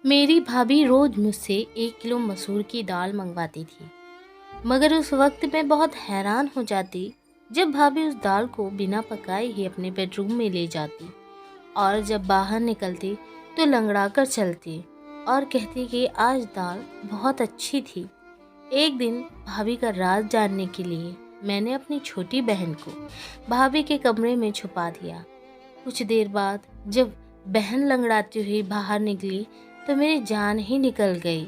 मेरी भाभी रोज मुझसे 1 किलो मसूर की दाल मंगवाती थी। मगर उस वक्त मैं बहुत हैरान हो जाती जब भाभी उस दाल को बिना पकाए ही अपने बेडरूम में ले जाती और जब बाहर निकलती तो लंगड़ा कर चलती और कहती कि आज दाल बहुत अच्छी थी। एक दिन भाभी का राज जानने के लिए मैंने अपनी छोटी बहन को भाभी के कमरे में छुपा दिया। कुछ देर बाद जब बहन लंगड़ाती हुई बाहर निकली तो मेरी जान ही निकल गई।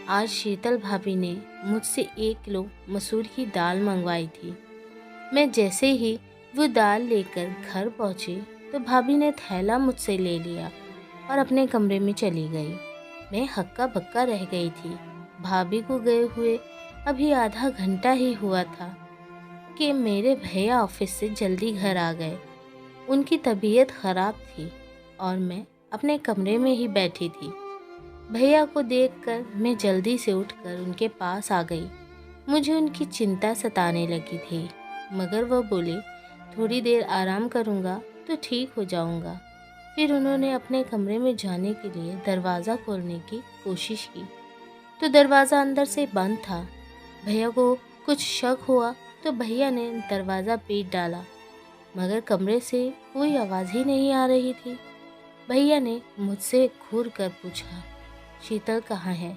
आज शीतल भाभी ने मुझसे 1 किलो मसूर की दाल मंगवाई थी। मैं जैसे ही वो दाल लेकर घर पहुंची तो भाभी ने थैला मुझसे ले लिया और अपने कमरे में चली गई। मैं हक्का बक्का रह गई थी। भाभी को गए हुए अभी आधा घंटा ही हुआ था कि मेरे भैया ऑफिस से जल्दी घर आ गए। उनकी तबीयत खराब थी और मैं अपने कमरे में ही बैठी थी। भैया को देखकर मैं जल्दी से उठकर उनके पास आ गई। मुझे उनकी चिंता सताने लगी थी, मगर वह बोले थोड़ी देर आराम करूँगा तो ठीक हो जाऊँगा। फिर उन्होंने अपने कमरे में जाने के लिए दरवाज़ा खोलने की कोशिश की तो दरवाज़ा अंदर से बंद था। भैया को कुछ शक हुआ तो भैया ने दरवाज़ा पीट डाला, मगर कमरे से कोई आवाज़ ही नहीं आ रही थी। भैया ने मुझसे घूर कर पूछा, शीतल कहाँ है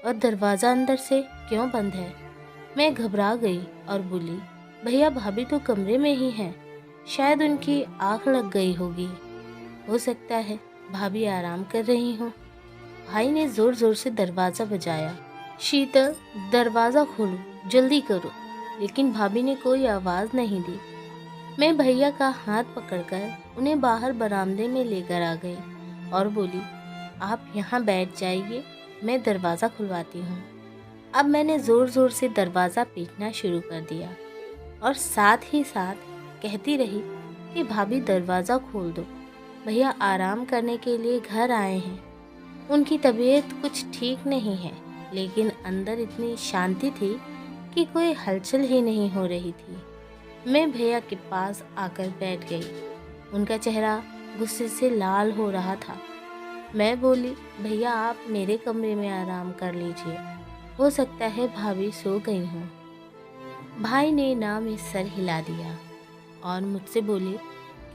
और दरवाज़ा अंदर से क्यों बंद है? मैं घबरा गई और बोली, भैया भाभी तो कमरे में ही हैं, शायद उनकी आँख लग गई होगी। हो सकता है भाभी आराम कर रही हो। भाई ने जोर जोर से दरवाज़ा बजाया, शीतल दरवाज़ा खोलो, जल्दी करो। लेकिन भाभी ने कोई आवाज़ नहीं दी। मैं भैया का हाथ पकड़कर उन्हें बाहर बरामदे में लेकर आ गई और बोली, आप यहाँ बैठ जाइए, मैं दरवाज़ा खुलवाती हूँ। अब मैंने ज़ोर ज़ोर से दरवाज़ा पीटना शुरू कर दिया और साथ ही साथ कहती रही कि भाभी दरवाज़ा खोल दो, भैया आराम करने के लिए घर आए हैं। उनकी तबीयत कुछ ठीक नहीं है, लेकिन अंदर इतनी शांति थी कि कोई हलचल ही नहीं हो रही थी। मैं भैया के पास आकर बैठ गई। उनका चेहरा गुस्से से लाल हो रहा था। मैं बोली, भैया आप मेरे कमरे में आराम कर लीजिए, हो सकता है भाभी सो गई हों। भाई ने ना में सर हिला दिया और मुझसे बोले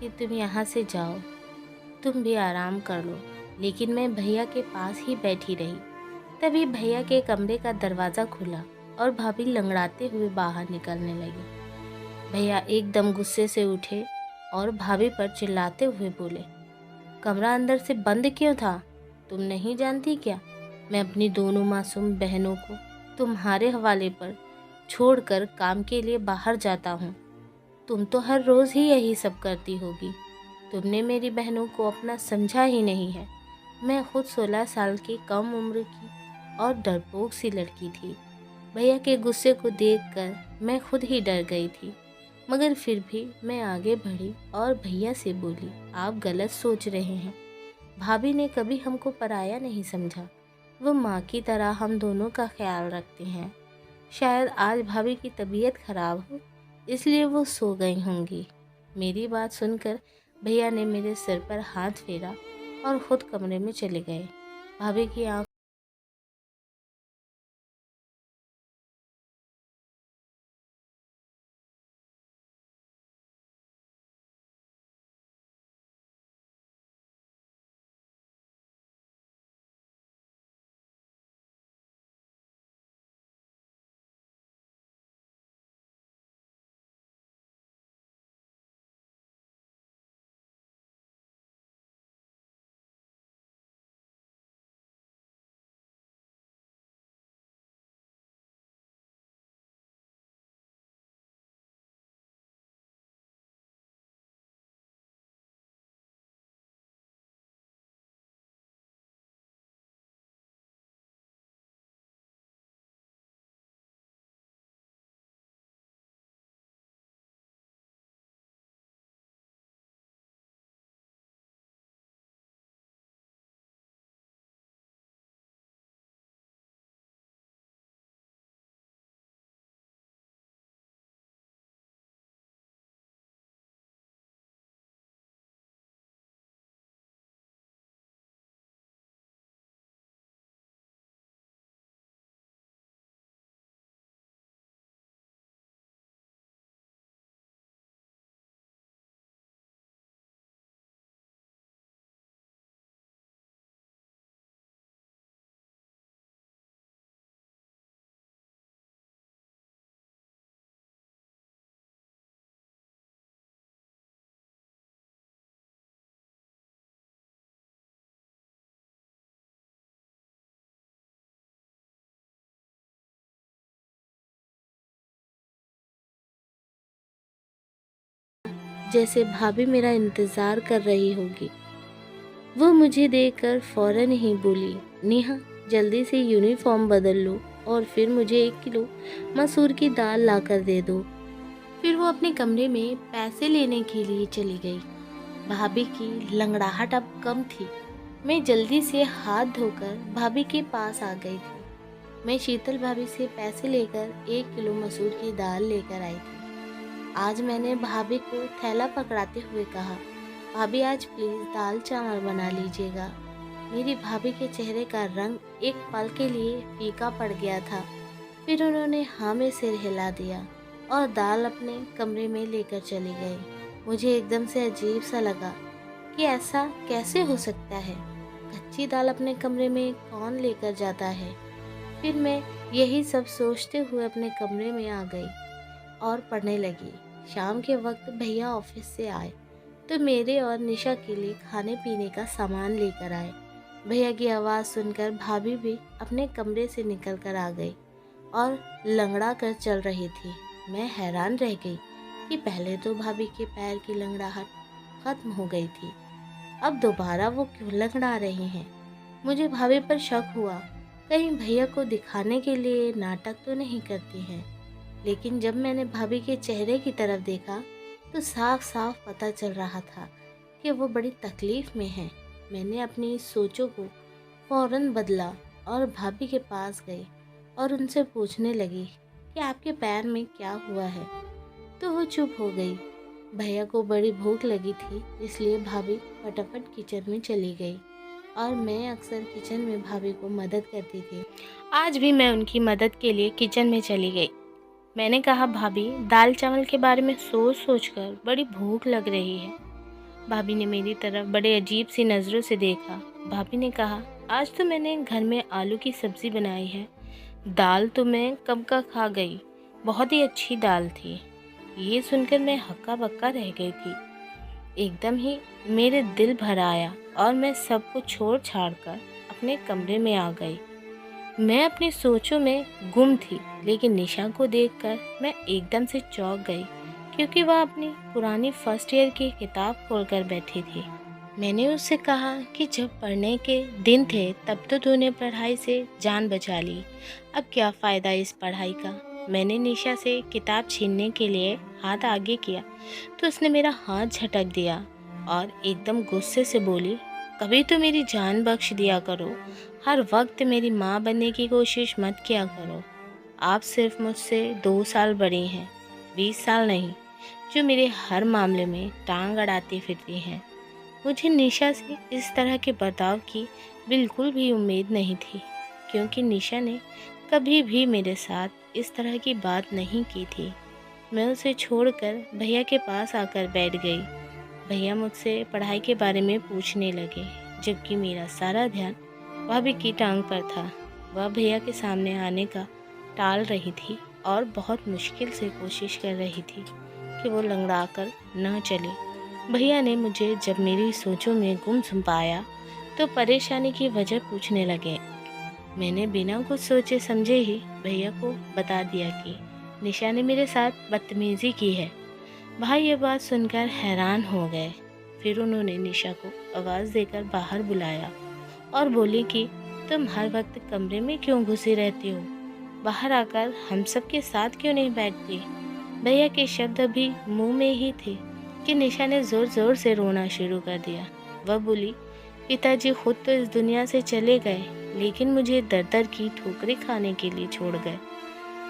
कि तुम यहाँ से जाओ, तुम भी आराम कर लो। लेकिन मैं भैया के पास ही बैठी रही। तभी भैया के कमरे का दरवाज़ा खुला और भाभी लंगड़ाते हुए बाहर निकलने लगी। भैया एकदम गुस्से से उठे और भाभी पर चिल्लाते हुए बोले, कमरा अंदर से बंद क्यों था? तुम नहीं जानती क्या? मैं अपनी दोनों मासूम बहनों को तुम्हारे हवाले पर छोड़कर काम के लिए बाहर जाता हूँ। तुम तो हर रोज़ ही यही सब करती होगी। तुमने मेरी बहनों को अपना समझा ही नहीं है। मैं खुद 16 साल की कम उम्र की और डरपोक सी लड़की थी। भैया के गुस्से को देखकर मैं खुद ही डर गई थी, मगर फिर भी मैं आगे बढ़ी और भैया से बोली, आप गलत सोच रहे हैं। भाभी ने कभी हमको पराया नहीं समझा। वो माँ की तरह हम दोनों का ख्याल रखते हैं। शायद आज भाभी की तबीयत खराब हो, इसलिए वो सो गई होंगी। मेरी बात सुनकर भैया ने मेरे सिर पर हाथ फेरा और खुद कमरे में चले गए। भाभी की आंख जैसे भाभी मेरा इंतज़ार कर रही होगी। वो मुझे देखकर फ़ौरन ही बोली, नेहा जल्दी से यूनिफ़ॉर्म बदल लो और फिर मुझे 1 किलो मसूर की दाल लाकर दे दो। फिर वो अपने कमरे में पैसे लेने के लिए चली गई। भाभी की लंगड़ाहट अब कम थी। मैं जल्दी से हाथ धोकर भाभी के पास आ गई थी। मैं शीतल भाभी से पैसे लेकर 1 किलो मसूर की दाल लेकर आई थी। आज मैंने भाभी को थैला पकड़ाते हुए कहा, भाभी आज प्लीज़ दाल चावल बना लीजिएगा। मेरी भाभी के चेहरे का रंग एक पल के लिए फीका पड़ गया था। फिर उन्होंने हाँ में सिर हिला दिया और दाल अपने कमरे में लेकर चली गई। मुझे एकदम से अजीब सा लगा कि ऐसा कैसे हो सकता है। कच्ची दाल अपने कमरे में कौन लेकर जाता है। फिर मैं यही सब सोचते हुए अपने कमरे में आ गई और पढ़ने लगी। शाम के वक्त भैया ऑफिस से आए तो मेरे और निशा के लिए खाने पीने का सामान लेकर आए। भैया की आवाज़ सुनकर भाभी भी अपने कमरे से निकल कर आ गई और लंगड़ा कर चल रही थी। मैं हैरान रह गई कि पहले तो भाभी के पैर की लंगड़ाहट खत्म हो गई थी, अब दोबारा वो क्यों लंगड़ा रही हैं। मुझे भाभी पर शक हुआ, कहीं भैया को दिखाने के लिए नाटक तो नहीं करती हैं। लेकिन जब मैंने भाभी के चेहरे की तरफ देखा तो साफ साफ पता चल रहा था कि वो बड़ी तकलीफ़ में हैं। मैंने अपनी सोचों को फ़ौरन बदला और भाभी के पास गई और उनसे पूछने लगी कि आपके पैर में क्या हुआ है। तो वो चुप हो गई। भैया को बड़ी भूख लगी थी, इसलिए भाभी फटाफट किचन में चली गई और मैं अक्सर किचन में भाभी को मदद करती थी। आज भी मैं उनकी मदद के लिए किचन में चली गई। मैंने कहा, भाभी दाल चावल के बारे में सोच सोच कर बड़ी भूख लग रही है। भाभी ने मेरी तरफ बड़े अजीब सी नज़रों से देखा। भाभी ने कहा, आज तो मैंने घर में आलू की सब्ज़ी बनाई है। दाल तो मैं कब का खा गई, बहुत ही अच्छी दाल थी। ये सुनकर मैं हक्का बक्का रह गई थी। एकदम ही मेरे दिल भर आया और मैं सब कुछ छोड़ छाड़ कर अपने कमरे में आ गई। मैं अपनी सोचों में गुम थी, लेकिन निशा को देखकर मैं एकदम से चौंक गई क्योंकि वह अपनी पुरानी फर्स्ट ईयर की किताब खोलकर बैठी थी। मैंने उससे कहा कि जब पढ़ने के दिन थे तब तो तूने पढ़ाई से जान बचा ली, अब क्या फ़ायदा इस पढ़ाई का। मैंने निशा से किताब छीनने के लिए हाथ आगे किया तो उसने मेरा हाथ झटक दिया और एकदम गुस्से से बोली, कभी तो मेरी जान बख्श दिया करो, हर वक्त मेरी माँ बनने की कोशिश मत किया करो। आप सिर्फ मुझसे 2 साल बड़ी हैं, 20 साल नहीं, जो मेरे हर मामले में टांग अड़ाती फिरती हैं। मुझे निशा से इस तरह के बर्ताव की बिल्कुल भी उम्मीद नहीं थी, क्योंकि निशा ने कभी भी मेरे साथ इस तरह की बात नहीं की थी। मैं उसे छोड़कर भैया के पास आकर बैठ गई। भैया मुझसे पढ़ाई के बारे में पूछने लगे, जबकि मेरा सारा ध्यान भाभी की टांग पर था। वह भैया के सामने आने का टाल रही थी और बहुत मुश्किल से कोशिश कर रही थी कि वो लंगड़ा कर न चले। भैया ने मुझे जब मेरी सोचों में गुम पाया तो परेशानी की वजह पूछने लगे। मैंने बिना कुछ सोचे समझे ही भैया को बता दिया कि निशा ने मेरे साथ बदतमीज़ी की है। भाई ये बात सुनकर हैरान हो गए। फिर उन्होंने निशा को आवाज़ देकर बाहर बुलाया और बोले कि तुम हर वक्त कमरे में क्यों घुसी रहती हो, बाहर आकर हम सब के साथ क्यों नहीं बैठती। भैया के शब्द अभी मुंह में ही थे कि निशा ने ज़ोर ज़ोर से रोना शुरू कर दिया। वह बोली, पिताजी खुद तो इस दुनिया से चले गए, लेकिन मुझे दर दर की ठोकरें खाने के लिए छोड़ गए।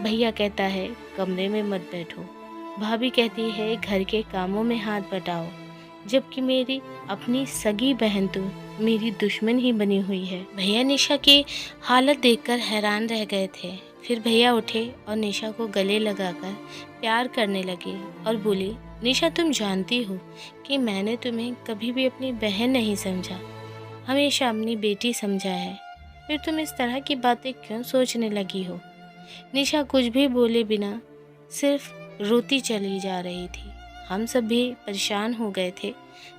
भैया कहता है कमरे में मत बैठो, भाभी कहती है घर के कामों में हाथ बटाओ, जबकि मेरी अपनी सगी बहन तो मेरी दुश्मन ही बनी हुई है। भैया निशा की हालत देखकर हैरान रह गए थे। फिर भैया उठे और निशा को गले लगाकर प्यार करने लगे और बोले, निशा तुम जानती हो कि मैंने तुम्हें कभी भी अपनी बहन नहीं समझा, हमेशा अपनी बेटी समझा है। फिर तुम इस तरह की बातें क्यों सोचने लगी हो। निशा कुछ भी बोले बिना सिर्फ रोती चली जा रही थी। हम सब भी परेशान हो गए थे।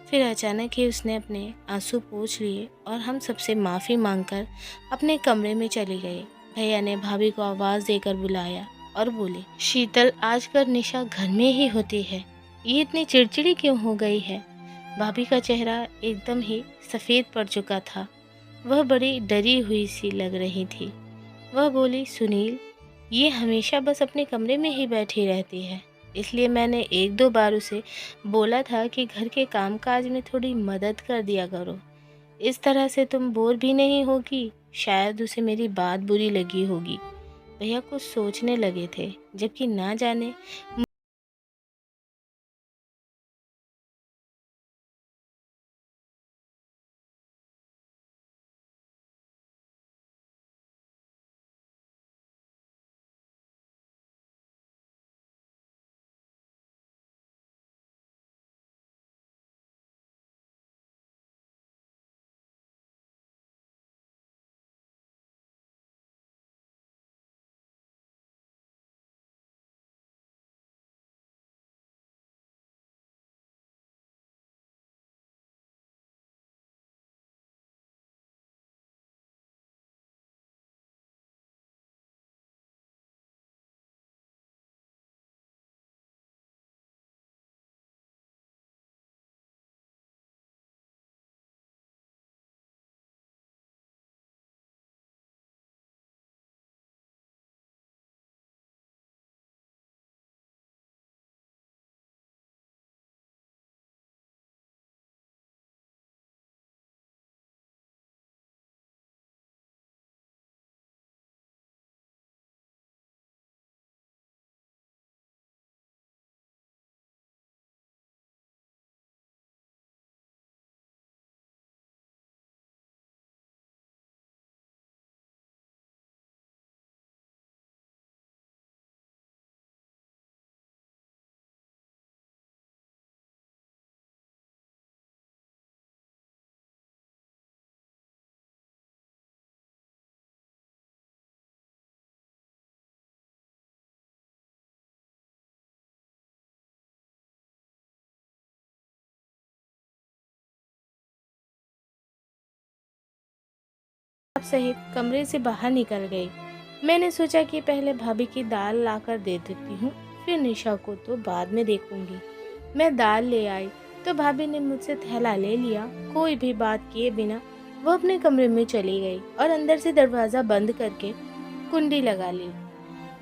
फिर अचानक ही उसने अपने आंसू पोंछ लिए और हम सबसे माफ़ी मांगकर अपने कमरे में चली गई। भैया ने भाभी को आवाज़ देकर बुलाया और बोले, शीतल आजकल निशा घर में ही होती है, ये इतनी चिड़चिड़ी क्यों हो गई है? भाभी का चेहरा एकदम ही सफ़ेद पड़ चुका था। वह बड़ी डरी हुई सी लग रही थी। वह बोली, सुनील, ये हमेशा बस अपने कमरे में ही बैठी रहती है, इसलिए मैंने एक दो बार उसे बोला था कि घर के कामकाज में थोड़ी मदद कर दिया करो। इस तरह से तुम बोर भी नहीं होगी। शायद उसे मेरी बात बुरी लगी होगी। भैया कुछ सोचने लगे थे, जबकि ना जाने आप सहित कमरे से बाहर निकल गई। मैंने सोचा कि पहले भाभी की दाल लाकर दे देती हूँ, फिर निशा को तो बाद में देखूंगी। मैं दाल ले आई तो भाभी ने मुझसे थैला ले लिया। कोई भी बात किए बिना वो अपने कमरे में चली गई और अंदर से दरवाज़ा बंद करके कुंडी लगा ली।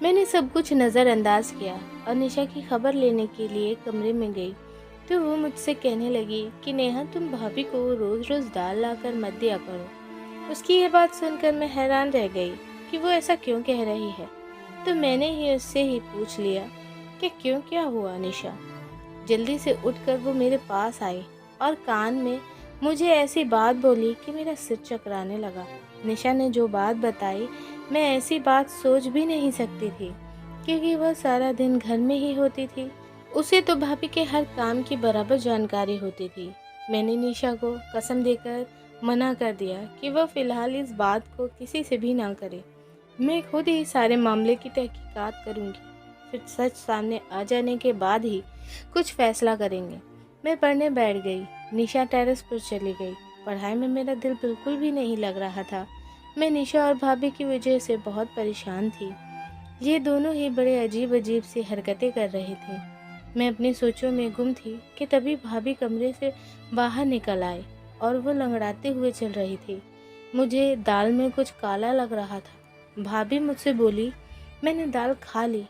मैंने सब कुछ नज़रअंदाज किया और निशा की खबर लेने के लिए कमरे में गई तो वो मुझसे कहने लगी कि नेहा, तुम भाभी को रोज़ रोज़ दाल लाकर मत दिया करो। उसकी ये बात सुनकर मैं हैरान रह गई कि वो ऐसा क्यों कह रही है। तो मैंने ही उससे ही पूछ लिया कि क्यों, क्या हुआ निशा। जल्दी से उठकर वो मेरे पास आई और कान में मुझे ऐसी बात बोली कि मेरा सिर चकराने लगा। निशा ने जो बात बताई, मैं ऐसी बात सोच भी नहीं सकती थी, क्योंकि वह सारा दिन घर में ही होती थी। उसे तो भाभी के हर काम की बराबर जानकारी होती थी। मैंने निशा को कसम देकर मना कर दिया कि वह फिलहाल इस बात को किसी से भी ना करे। मैं खुद ही सारे मामले की तहकीकात करूंगी, फिर सच सामने आ जाने के बाद ही कुछ फैसला करेंगे। मैं पढ़ने बैठ गई। निशा टेरेस पर चली गई। पढ़ाई में मेरा दिल बिल्कुल भी नहीं लग रहा था। मैं निशा और भाभी की वजह से बहुत परेशान थी। ये दोनों ही बड़े अजीब अजीब सी हरकतें कर रहे थे। मैं अपनी सोचों में गुम थी कि तभी भाभी कमरे से बाहर निकल आए और वो लंगड़ाते हुए चल रही थी। मुझे दाल में कुछ काला लग रहा था। भाभी मुझसे बोली, मैंने दाल खा ली,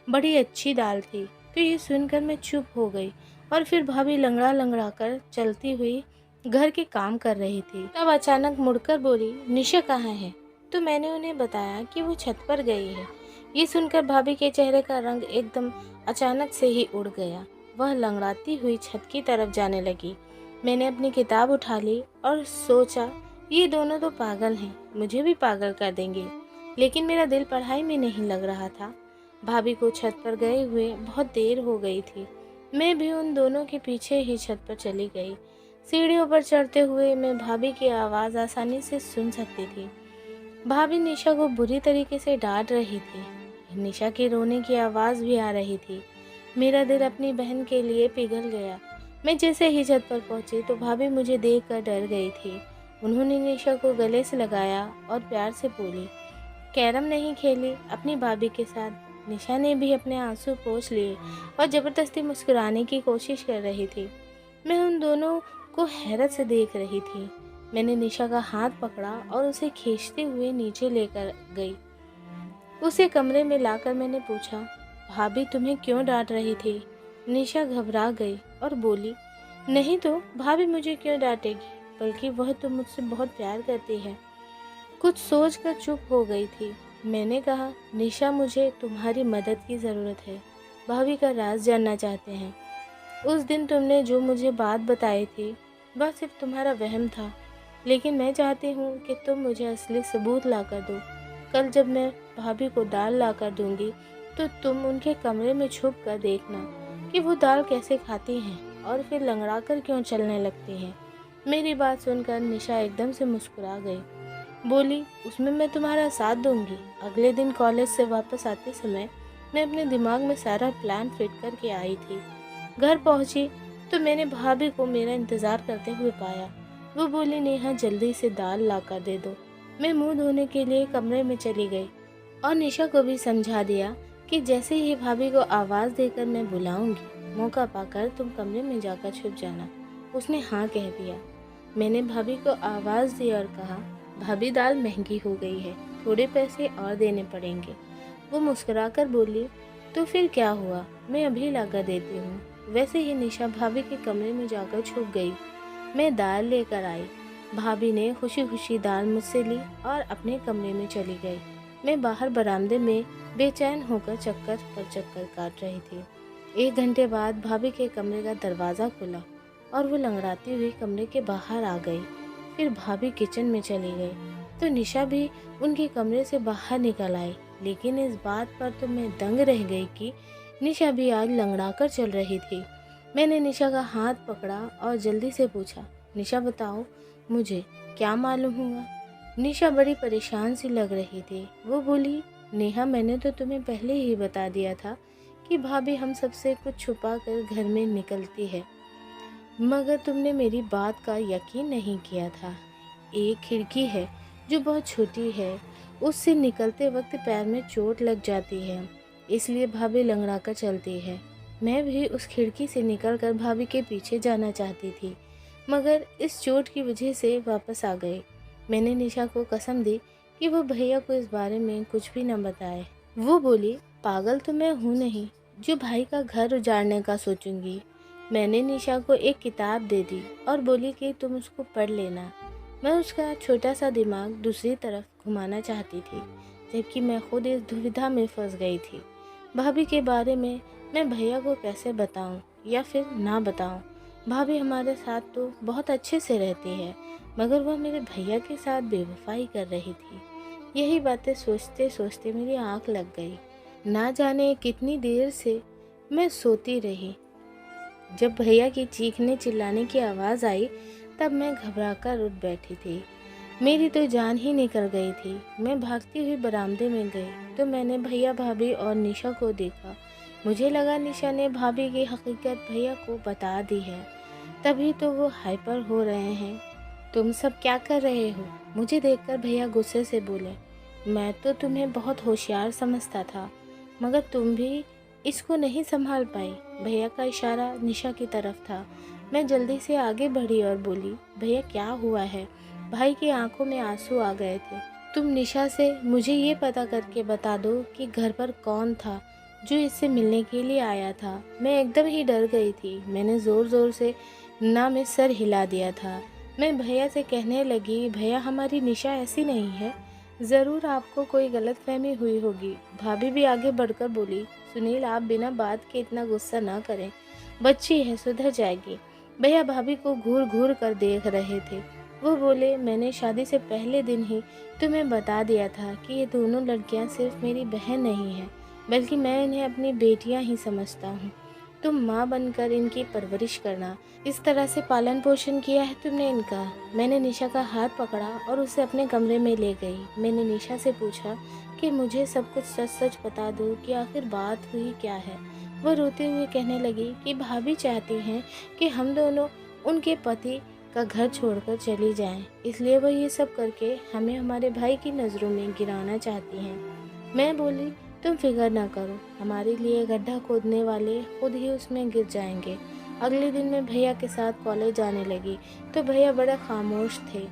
बड़ी अच्छी दाल थी। तो ये सुनकर मैं चुप हो गई और फिर भाभी लंगड़ा लंगड़ा कर चलती हुई घर के काम कर रही थी। तब अचानक मुड़कर बोली, निशा कहाँ है? तो मैंने उन्हें बताया कि वो छत पर गई है। ये सुनकर भाभी के चेहरे का रंग एकदम अचानक से ही उड़ गया। वह लंगड़ाती हुई छत की तरफ जाने लगी। मैंने अपनी किताब उठा ली और सोचा, ये दोनों तो पागल हैं, मुझे भी पागल कर देंगे। लेकिन मेरा दिल पढ़ाई में नहीं लग रहा था। भाभी को छत पर गए हुए बहुत देर हो गई थी। मैं भी उन दोनों के पीछे ही छत पर चली गई। सीढ़ियों पर चढ़ते हुए मैं भाभी की आवाज़ आसानी से सुन सकती थी। भाभी निशा को बुरी तरीके से डांट रही थी। निशा के रोने की आवाज़ भी आ रही थी। मेरा दिल अपनी बहन के लिए पिघल गया। मैं जैसे ही छत पर पहुंची तो भाभी मुझे देखकर डर गई थी। उन्होंने निशा को गले से लगाया और प्यार से बोली, कैरम नहीं खेली अपनी भाभी के साथ? निशा ने भी अपने आंसू पोंछ लिए और ज़बरदस्ती मुस्कुराने की कोशिश कर रही थी। मैं उन दोनों को हैरत से देख रही थी। मैंने निशा का हाथ पकड़ा और उसे खींचते हुए नीचे लेकर गई। उसे कमरे में लाकर मैंने पूछा, भाभी तुम्हें क्यों डांट रही थी? निशा घबरा गई और बोली, नहीं तो भाभी मुझे क्यों डांटेगी, बल्कि वह तो मुझसे बहुत प्यार करती है। कुछ सोच कर चुप हो गई थी। मैंने कहा, निशा मुझे तुम्हारी मदद की ज़रूरत है। भाभी का राज जानना चाहते हैं। उस दिन तुमने जो मुझे बात बताई थी वह सिर्फ तुम्हारा वहम था, लेकिन मैं चाहती हूँ कि तुम मुझे असली सबूत ला कर दो। कल जब मैं भाभी को दाल ला कर दूंगी तो तुम उनके कमरे में छुप कर देखना कि वो दाल कैसे खाती हैं और फिर लंगड़ा कर क्यों चलने लगती हैं। मेरी बात सुनकर निशा एकदम से मुस्कुरा गई। बोली, उसमें मैं तुम्हारा साथ दूंगी। अगले दिन कॉलेज से वापस आते समय मैं अपने दिमाग में सारा प्लान फिट करके आई थी। घर पहुंची तो मैंने भाभी को मेरा इंतज़ार करते हुए पाया। वो बोली, नेहा जल्दी से दाल ला कर दे दो। मैं मुंह धोने के लिए कमरे में चली गई और निशा को भी समझा दिया कि जैसे ही भाभी को आवाज़ देकर मैं बुलाऊंगी, मौका पाकर तुम कमरे में जाकर छुप जाना। उसने हाँ कह दिया। मैंने भाभी को आवाज़ दी और कहा, भाभी दाल महंगी हो गई है, थोड़े पैसे और देने पड़ेंगे। वो मुस्कुराकर बोली, तो फिर क्या हुआ, मैं अभी ला कर देती हूँ। वैसे ही निशा भाभी के कमरे में जाकर छुप गई। मैं दाल लेकर आई। भाभी ने खुशी खुशी दाल मुझसे ली और अपने कमरे में चली गई। मैं बाहर बरामदे में बेचैन होकर चक्कर पर चक्कर काट रही थी। 1 घंटे बाद भाभी के कमरे का दरवाज़ा खुला और वो लंगड़ाती हुई कमरे के बाहर आ गई। फिर भाभी किचन में चली गई तो निशा भी उनके कमरे से बाहर निकल आई। लेकिन इस बात पर तो मैं दंग रह गई कि निशा भी आज लंगड़ा कर चल रही थी। मैंने निशा का हाथ पकड़ा और जल्दी से पूछा, निशा बताओ, मुझे क्या मालूम हुआ? निशा बड़ी परेशान सी लग रही थी। वो बोली, नेहा मैंने तो तुम्हें पहले ही बता दिया था कि भाभी हम सबसे कुछ छुपा कर घर में निकलती है, मगर तुमने मेरी बात का यकीन नहीं किया था। एक खिड़की है जो बहुत छोटी है, उससे निकलते वक्त पैर में चोट लग जाती है, इसलिए भाभी लंगड़ा कर चलती है। मैं भी उस खिड़की से निकलकर भाभी के पीछे जाना चाहती थी, मगर इस चोट की वजह से वापस आ गई। मैंने निशा को कसम दी कि वो भैया को इस बारे में कुछ भी न बताए। वो बोली, पागल तो मैं हूँ नहीं जो भाई का घर उजाड़ने का सोचूंगी। मैंने निशा को एक किताब दे दी और बोली कि तुम उसको पढ़ लेना। मैं उसका छोटा सा दिमाग दूसरी तरफ घुमाना चाहती थी, जबकि मैं खुद इस दुविधा में फंस गई थी। भाभी के बारे में मैं भैया को कैसे बताऊं या फिर ना बताऊं? भाभी हमारे साथ तो बहुत अच्छे से रहती है, मगर वह मेरे भैया के साथ बेवफाई कर रही थी। यही बातें सोचते सोचते मेरी आंख लग गई। ना जाने कितनी देर से मैं सोती रही। जब भैया की चीखने चिल्लाने की आवाज़ आई तब मैं घबराकर उठ बैठी थी। मेरी तो जान ही निकल गई थी। मैं भागती हुई बरामदे में गई तो मैंने भैया, भाभी और निशा को देखा। मुझे लगा निशा ने भाभी की हकीकत भैया को बता दी है, तभी तो वो हाइपर हो रहे हैं। तुम सब क्या कर रहे हो? मुझे देखकर भैया गुस्से से बोले, मैं तो तुम्हें बहुत होशियार समझता था, मगर तुम भी इसको नहीं संभाल पाई। भैया का इशारा निशा की तरफ था। मैं जल्दी से आगे बढ़ी और बोली, भैया क्या हुआ है? भाई की आंखों में आंसू आ गए थे। तुम निशा से मुझे ये पता करके बता दो कि घर पर कौन था जो इससे मिलने के लिए आया था। मैं एकदम ही डर गई थी। मैंने ज़ोर ज़ोर से ना में सर हिला दिया था। मैं भैया से कहने लगी, भैया हमारी निशा ऐसी नहीं है, ज़रूर आपको कोई गलतफहमी हुई होगी। भाभी भी आगे बढ़कर बोली, सुनील आप बिना बात के इतना गुस्सा ना करें, बच्ची है सुधर जाएगी। भैया भाभी को घूर घूर कर देख रहे थे। वो बोले, मैंने शादी से पहले दिन ही तुम्हें बता दिया था कि ये दोनों लड़कियां सिर्फ मेरी बहन नहीं है, बल्कि मैं इन्हें अपनी बेटियां ही समझता हूँ। तुम माँ बनकर इनकी परवरिश करना। इस तरह से पालन पोषण किया है तुमने इनका। मैंने निशा का हाथ पकड़ा और उसे अपने कमरे में ले गई। मैंने निशा से पूछा कि मुझे सब कुछ सच सच बता दो कि आखिर बात हुई क्या है। वह रोते हुए कहने लगी कि भाभी चाहती हैं कि हम दोनों उनके पति का घर छोड़कर चली जाएं, इसलिए वह ये सब करके हमें हमारे भाई की नज़रों में गिराना चाहती हैं। मैं बोली, तुम फिक्र ना करो, हमारे लिए गड्ढा खोदने वाले खुद ही उसमें गिर जाएंगे। अगले दिन मैं भैया के साथ कॉलेज जाने लगी तो भैया बड़ा खामोश थे।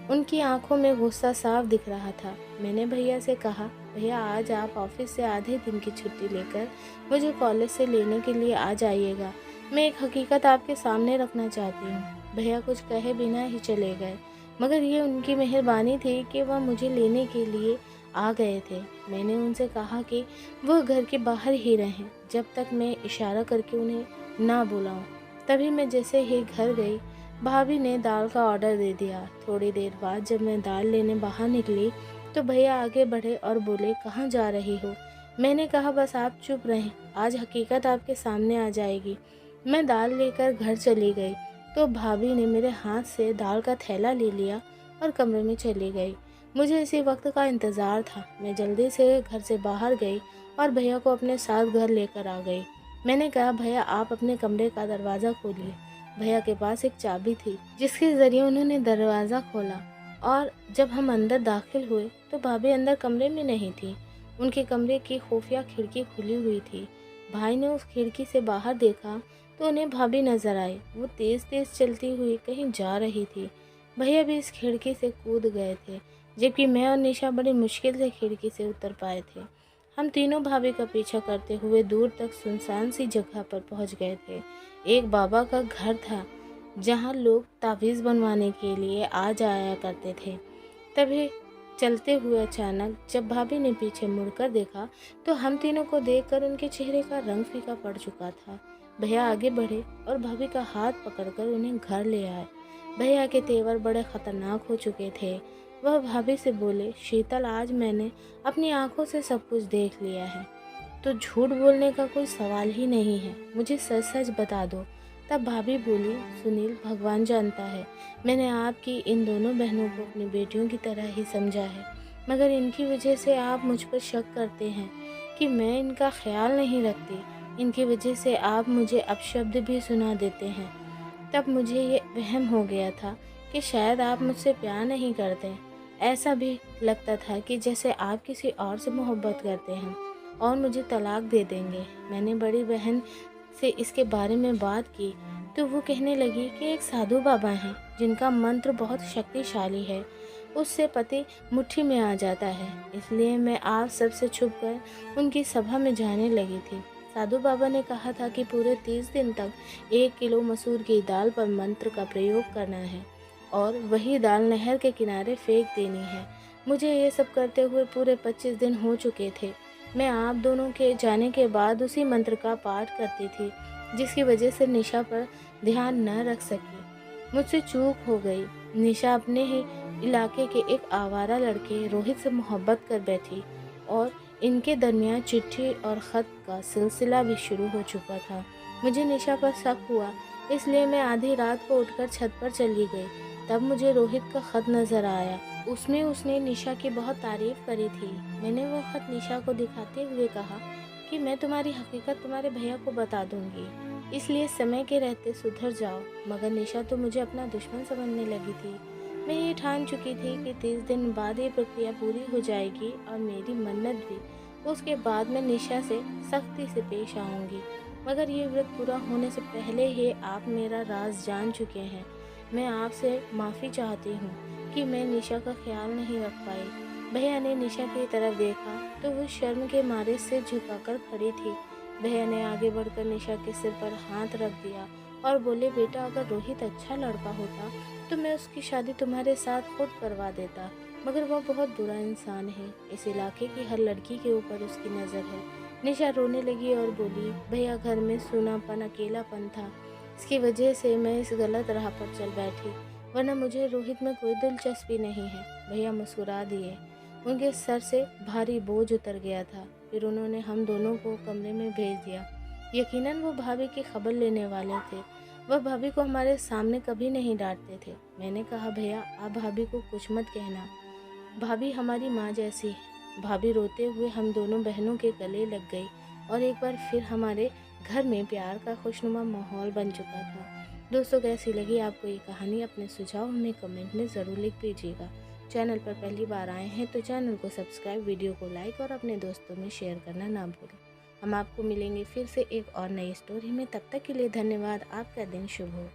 उनकी आंखों में गुस्सा साफ दिख रहा था। मैंने भैया से कहा, भैया आज आप ऑफिस से आधे दिन की छुट्टी लेकर मुझे कॉलेज से लेने के लिए आ जाइएगा। मैं एक हकीकत आपके सामने रखना चाहती हूँ। भैया कुछ कहे बिना ही चले गए, मगर ये उनकी मेहरबानी थी कि वह मुझे लेने के लिए आ गए थे। मैंने उनसे कहा कि वह घर के बाहर ही रहें जब तक मैं इशारा करके उन्हें ना बुलाऊं। तभी मैं जैसे ही घर गई, भाभी ने दाल का ऑर्डर दे दिया। थोड़ी देर बाद जब मैं दाल लेने बाहर निकली तो भैया आगे बढ़े और बोले, कहाँ जा रही हो? मैंने कहा, बस आप चुप रहें, आज हकीकत आपके सामने आ जाएगी। मैं दाल लेकर घर चली गई तो भाभी ने मेरे हाथ से दाल का थैला ले लिया और कमरे में चली गई। मुझे इसी वक्त का इंतज़ार था। मैं जल्दी से घर से बाहर गई और भैया को अपने साथ घर लेकर आ गई। मैंने कहा, भैया आप अपने कमरे का दरवाज़ा खोलिए। भैया के पास एक चाबी थी जिसके ज़रिए उन्होंने दरवाज़ा खोला और जब हम अंदर दाखिल हुए तो भाभी अंदर कमरे में नहीं थी। उनके कमरे की खुफिया खिड़की खुली हुई थी। भाई ने उस खिड़की से बाहर देखा तो उन्हें भाभी नजर आई। वो तेज़ तेज़ चलती हुई कहीं जा रही थी। भैया भी इस खिड़की से कूद गए थे, जबकि मैं और निशा बड़ी मुश्किल से खिड़की से उतर पाए थे। हम तीनों भाभी का पीछा करते हुए दूर तक सुनसान सी जगह पर पहुंच गए थे। एक बाबा का घर था जहां लोग तावीज़ बनवाने के लिए आ जाया करते थे। तभी चलते हुए अचानक जब भाभी ने पीछे मुड़कर देखा तो हम तीनों को देखकर उनके चेहरे का रंग फीका पड़ चुका था। भैया आगे बढ़े और भाभी का हाथ पकड़कर उन्हें घर ले आए। भैया के तेवर बड़े खतरनाक हो चुके थे। वह भाभी से बोले, शीतल आज मैंने अपनी आंखों से सब कुछ देख लिया है, तो झूठ बोलने का कोई सवाल ही नहीं है, मुझे सच सच बता दो। तब भाभी बोली, सुनील भगवान जानता है मैंने आपकी इन दोनों बहनों को अपनी बेटियों की तरह ही समझा है, मगर इनकी वजह से आप मुझ पर शक करते हैं कि मैं इनका ख्याल नहीं रखती। इनकी वजह से आप मुझे अपशब्द भी सुना देते हैं। तब मुझे ये वहम हो गया था कि शायद आप मुझसे प्यार नहीं करते। ऐसा भी लगता था कि जैसे आप किसी और से मोहब्बत करते हैं और मुझे तलाक दे देंगे। मैंने बड़ी बहन से इसके बारे में बात की तो वो कहने लगी कि एक साधु बाबा हैं जिनका मंत्र बहुत शक्तिशाली है, उससे पति मुट्ठी में आ जाता है। इसलिए मैं आप सबसे छुपकर उनकी सभा में जाने लगी थी। साधु बाबा ने कहा था कि पूरे 30 दिन तक 1 किलो मसूर की दाल पर मंत्र का प्रयोग करना है और वही दाल नहर के किनारे फेंक देनी है। मुझे ये सब करते हुए पूरे 25 दिन हो चुके थे। मैं आप दोनों के जाने के बाद उसी मंत्र का पाठ करती थी, जिसकी वजह से निशा पर ध्यान न रख सकी। मुझसे चूक हो गई। निशा अपने ही इलाके के एक आवारा लड़के रोहित से मोहब्बत कर बैठी और इनके दरमियान चिट्ठी और ख़त का सिलसिला भी शुरू हो चुका था। मुझे निशा पर शक हुआ, इसलिए मैं आधी रात को उठकर छत पर चली गई। तब मुझे रोहित का ख़त नज़र आया। उसमें उसने निशा की बहुत तारीफ़ करी थी। मैंने वो ख़त निशा को दिखाते हुए कहा कि मैं तुम्हारी हकीकत तुम्हारे भैया को बता दूंगी, इसलिए समय के रहते सुधर जाओ। मगर निशा तो मुझे अपना दुश्मन समझने लगी थी। मैं ये ठान चुकी थी कि 30 दिन बाद ये प्रक्रिया पूरी हो जाएगी और मेरी मन्नत भी। उसके बाद मैं निशा से सख्ती से पेश आऊँगी। मगर ये व्रत पूरा होने से पहले ही आप मेरा राज जान चुके हैं। मैं आपसे माफ़ी चाहती हूँ कि मैं निशा का ख्याल नहीं रख पाई। भैया ने निशा की तरफ देखा तो वो शर्म के मारे सिर झुकाकर खड़ी थी। भैया ने आगे बढ़कर निशा के सिर पर हाथ रख दिया और बोले, बेटा अगर रोहित अच्छा लड़का होता तो मैं उसकी शादी तुम्हारे साथ खुद करवा देता, मगर वह बहुत बुरा इंसान है। इस इलाके की हर लड़की के ऊपर उसकी नज़र है। निशा रोने लगी और बोली, भैया घर में सूनापन अकेलापन था, इसकी वजह से मैं इस गलत राह पर चल बैठी, वरना मुझे रोहित में कोई दिलचस्पी नहीं है। भैया मुस्कुरा दिए। उनके सर से भारी बोझ उतर गया था। फिर उन्होंने हम दोनों को कमरे में भेज दिया। यकीनन वो भाभी की खबर लेने वाले थे। वह भाभी को हमारे सामने कभी नहीं डांटते थे। मैंने कहा, भैया आप भाभी को कुछ मत कहना, भाभी हमारी माँ जैसी है। भाभी रोते हुए हम दोनों बहनों के गले लग गई और एक बार फिर हमारे घर में प्यार का खुशनुमा माहौल बन चुका था। दोस्तों कैसी लगी आपको ये कहानी? अपने सुझाव हमें कमेंट में ज़रूर लिख दीजिएगा। चैनल पर पहली बार आए हैं तो चैनल को सब्सक्राइब, वीडियो को लाइक और अपने दोस्तों में शेयर करना ना भूलें। हम आपको मिलेंगे फिर से एक और नई स्टोरी में। तब तक के लिए धन्यवाद। आपका दिन शुभ हो।